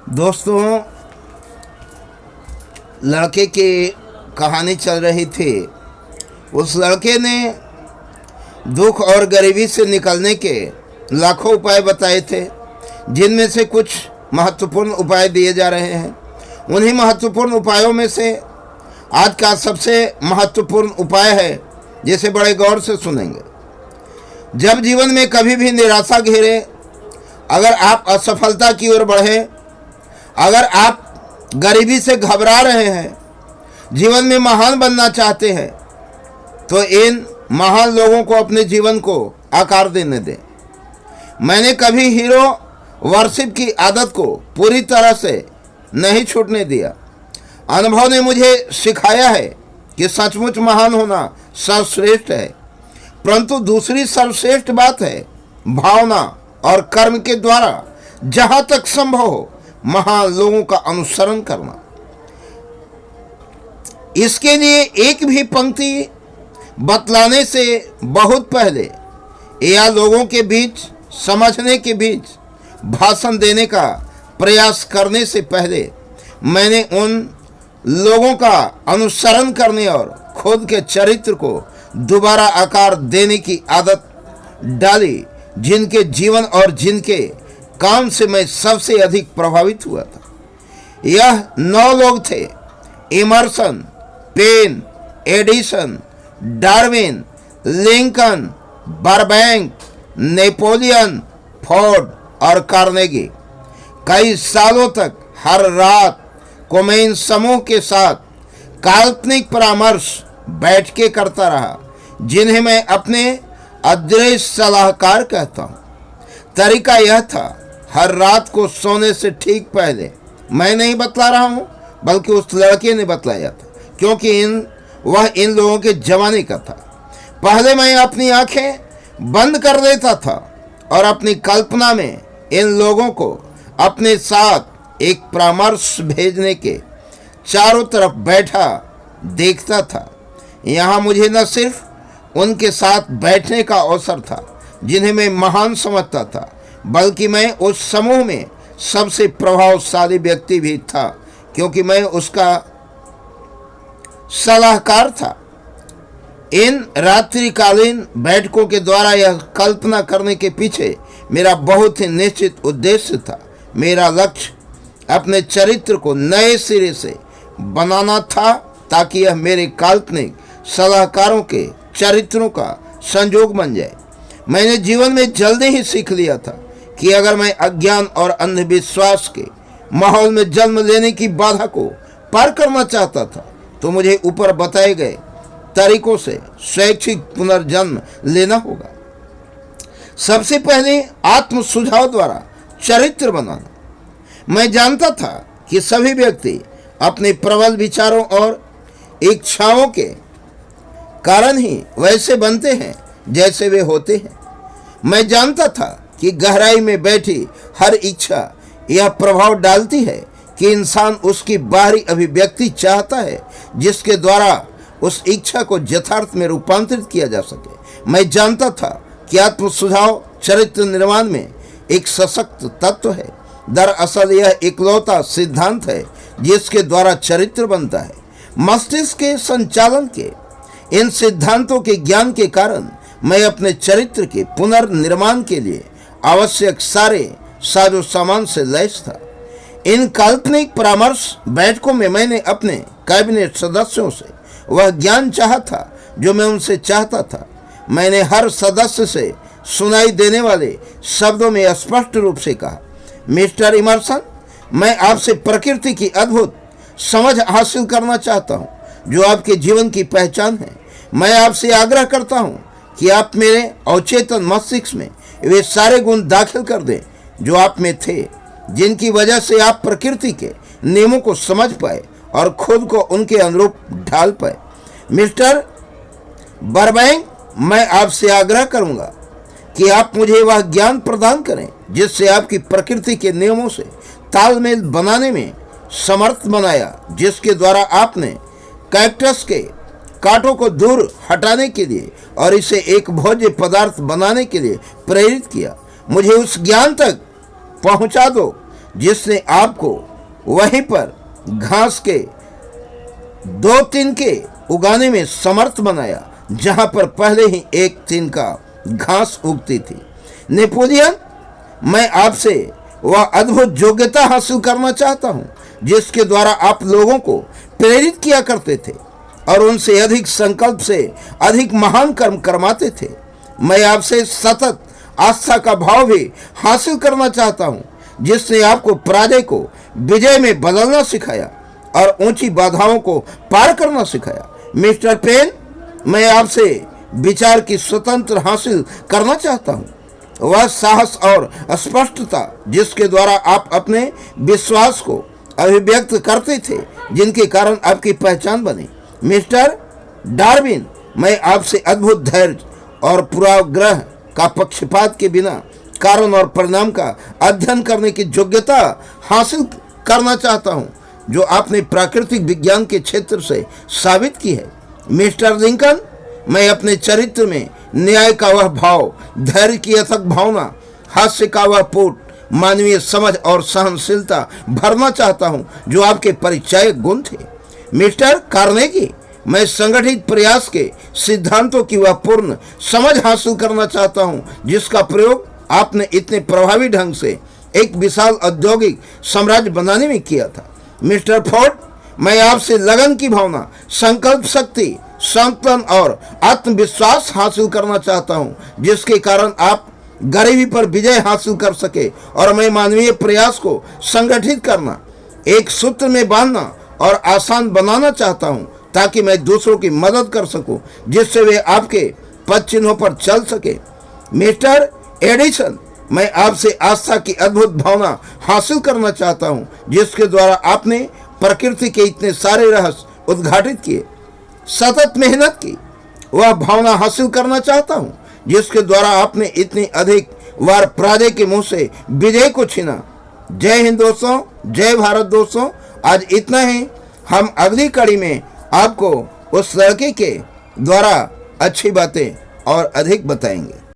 दोस्तों, लड़के की कहानी चल रही थी। उस लड़के ने दुख और गरीबी से निकलने के लाखों उपाय बताए थे, जिनमें से कुछ महत्वपूर्ण उपाय दिए जा रहे हैं। उन्हीं महत्वपूर्ण उपायों में से आज का सबसे महत्वपूर्ण उपाय है, जिसे बड़े गौर से सुनेंगे। जब जीवन में कभी भी निराशा घेरे, अगर आप असफलता की ओर बढ़े, अगर आप गरीबी से घबरा रहे हैं, जीवन में महान बनना चाहते हैं, तो इन महान लोगों को अपने जीवन को आकार देने दें। मैंने कभी हीरो वर्शिप की आदत को पूरी तरह से नहीं छूटने दिया। अनुभव ने मुझे सिखाया है कि सचमुच महान होना सर्वश्रेष्ठ है, परंतु दूसरी सर्वश्रेष्ठ बात है भावना और कर्म के द्वारा जहाँ तक संभव हो महान लोगों का अनुसरण करना। इसके लिए एक भी पंक्ति बतलाने से बहुत पहले या लोगों के बीच समझने के बीच भाषण देने का प्रयास करने से पहले मैंने उन लोगों का अनुसरण करने और खुद के चरित्र को दोबारा आकार देने की आदत डाली, जिनके जीवन और जिनके काम से मैं सबसे अधिक प्रभावित हुआ था। यह 9 लोग थे: Emerson, Paine, Edison, Darwin, Lincoln, Burbank, Napoleon, Ford और कार्नेगी। कई सालों तक हर रात को मैं इन समूह के साथ काल्पनिक परामर्श बैठकें करता रहा, जिन्हें मैं अपने अदृश्य सलाहकार कहता हूँ। तरीका यह था, हर रात को सोने से ठीक पहले, मैं नहीं बतला रहा हूँ बल्कि उस लड़के ने बतलाया था, क्योंकि वह इन लोगों के जमाने का था। पहले मैं अपनी आंखें बंद कर देता था और अपनी कल्पना में इन लोगों को अपने साथ एक परामर्श भेजने के चारों तरफ बैठा देखता था। यहाँ मुझे न सिर्फ उनके साथ बैठने का अवसर था जिन्हें मैं महान समझता था, बल्कि मैं उस समूह में सबसे प्रभावशाली व्यक्ति भी था, क्योंकि मैं उसका सलाहकार था। इन रात्रिकालीन बैठकों के द्वारा यह कल्पना करने के पीछे मेरा बहुत ही निश्चित उद्देश्य था। मेरा लक्ष्य अपने चरित्र को नए सिरे से बनाना था, ताकि यह मेरे काल्पनिक सलाहकारों के चरित्रों का संयोग बन जाए। मैंने जीवन में जल्दी ही सीख लिया था कि अगर मैं अज्ञान और अंधविश्वास के माहौल में जन्म लेने की बाधा को पार करना चाहता था, तो मुझे ऊपर बताए गए तरीकों से स्वैच्छिक पुनर्जन्म लेना होगा। सबसे पहले आत्म सुझाव द्वारा चरित्र बनाना। मैं जानता था कि सभी व्यक्ति अपने प्रबल विचारों और इच्छाओं के कारण ही वैसे बनते हैं जैसे वे होते हैं। मैं जानता था कि गहराई में बैठी हर इच्छा यह प्रभाव डालती है कि इंसान उसकी बाहरी अभिव्यक्ति चाहता है, जिसके द्वारा उस इच्छा को यथार्थ में रूपांतरित किया जा सके। मैं जानता था कि आत्म सुझाव चरित्र निर्माण में एक सशक्त तत्व है। दरअसल यह इकलौता सिद्धांत है जिसके द्वारा चरित्र बनता है। मस्तिष्क के संचालन के इन सिद्धांतों के ज्ञान के कारण मैं अपने चरित्र के पुनर्निर्माण के लिए आवश्यक सारे साजो सामान से लैस था। इन काल्पनिक परामर्श बैठकों में मैंने अपने कैबिनेट सदस्यों से वह ज्ञान चाहा था जो मैं उनसे चाहता था। मैंने हर सदस्य से सुनाई देने वाले शब्दों में स्पष्ट रूप से कहा, मिस्टर इमर्सन, मैं आपसे प्रकृति की अद्भुत समझ हासिल करना चाहता हूँ जो आपके जीवन की पहचान है। मैं आपसे आग्रह करता हूँ कि आप मेरे अवचेतन मस्तिष्क में वे सारे गुण दाखिल कर दें जो आप में थे, जिनकी वजह से आप प्रकृति के नियमों को समझ पाए और खुद को उनके अनुरूप ढाल पाए। मिस्टर बर्बैंक, मैं आपसे आग्रह करूंगा कि आप मुझे वह ज्ञान प्रदान करें जिससे आपकी प्रकृति के नियमों से तालमेल बनाने में समर्थ बनाया, जिसके द्वारा आपने कैक्टस के कांटों को दूर हटाने के लिए और इसे एक भोज्य पदार्थ बनाने के लिए प्रेरित किया। मुझे उस ज्ञान तक पहुंचा दो जिसने आपको वहीं पर घास के 2 तिनके उगाने में समर्थ बनाया, जहां पर पहले ही 1 तिनका घास उगती थी। नेपोलियन, मैं आपसे वह अद्भुत योग्यता हासिल करना चाहता हूं जिसके द्वारा आप लोगों को प्रेरित किया करते थे और उनसे अधिक संकल्प से अधिक महान कर्म करवाते थे। मैं आपसे सतत आस्था का भाव भी हासिल करना चाहता हूं जिसने आपको पराजय को विजय में बदलना सिखाया और ऊंची बाधाओं को पार करना सिखाया। मिस्टर पेन, मैं आपसे विचार की स्वतंत्र हासिल करना चाहता हूं, वह साहस और स्पष्टता जिसके द्वारा आप अपने विश्वास को अभिव्यक्त करते थे, जिनके कारण आपकी पहचान बनी। मिस्टर डार्विन, मैं आपसे अद्भुत धैर्य और पूर्वाग्रह का पक्षपात के बिना कारण और परिणाम का अध्ययन करने की योग्यता हासिल करना चाहता हूं, जो आपने प्राकृतिक विज्ञान के क्षेत्र से साबित की है। मिस्टर लिंकन, मैं अपने चरित्र में न्याय का वह भाव, धैर्य की अथक भावना, हास्य का वह पुट, मानवीय समझ और सहनशीलता भरना चाहता हूं जो आपके परिचायक गुण थे। मिस्टर कार्नेगी, मैं संगठित प्रयास के सिद्धांतों की वह पूर्ण समझ हासिल करना चाहता हूं जिसका प्रयोग आपने इतने प्रभावी ढंग से एक विशाल औद्योगिक साम्राज्य बनाने में किया था। मिस्टर फोर्ड, मैं आपसे लगन की भावना, संकल्प शक्ति, संतुलन और आत्मविश्वास हासिल करना चाहता हूं जिसके कारण आप गरीबी पर विजय हासिल कर सके और मैं मानवीय प्रयास को संगठित करना, एक सूत्र में बांधना और आसान बनाना चाहता हूं ताकि मैं दूसरों की मदद कर सकूं जिससे वे आपके पद चिन्हों पर चल सके। मिस्टर एडिसन, मैं आपसे आस्था की अद्भुत भावना हासिल करना चाहता हूं जिसके द्वारा आपने प्रकृति के इतने सारे रहस्य उद्घाटित किए, सतत मेहनत की, वह भावना हासिल करना चाहता हूं जिसके द्वारा आपने इतनी अधिक बार पराजय के मुंह से विजय को छीना। जय हिंद दोस्तों, जय भारत दोस्तों। आज इतना ही। हम अगली कड़ी में आपको उस लड़के के द्वारा अच्छी बातें और अधिक बताएंगे।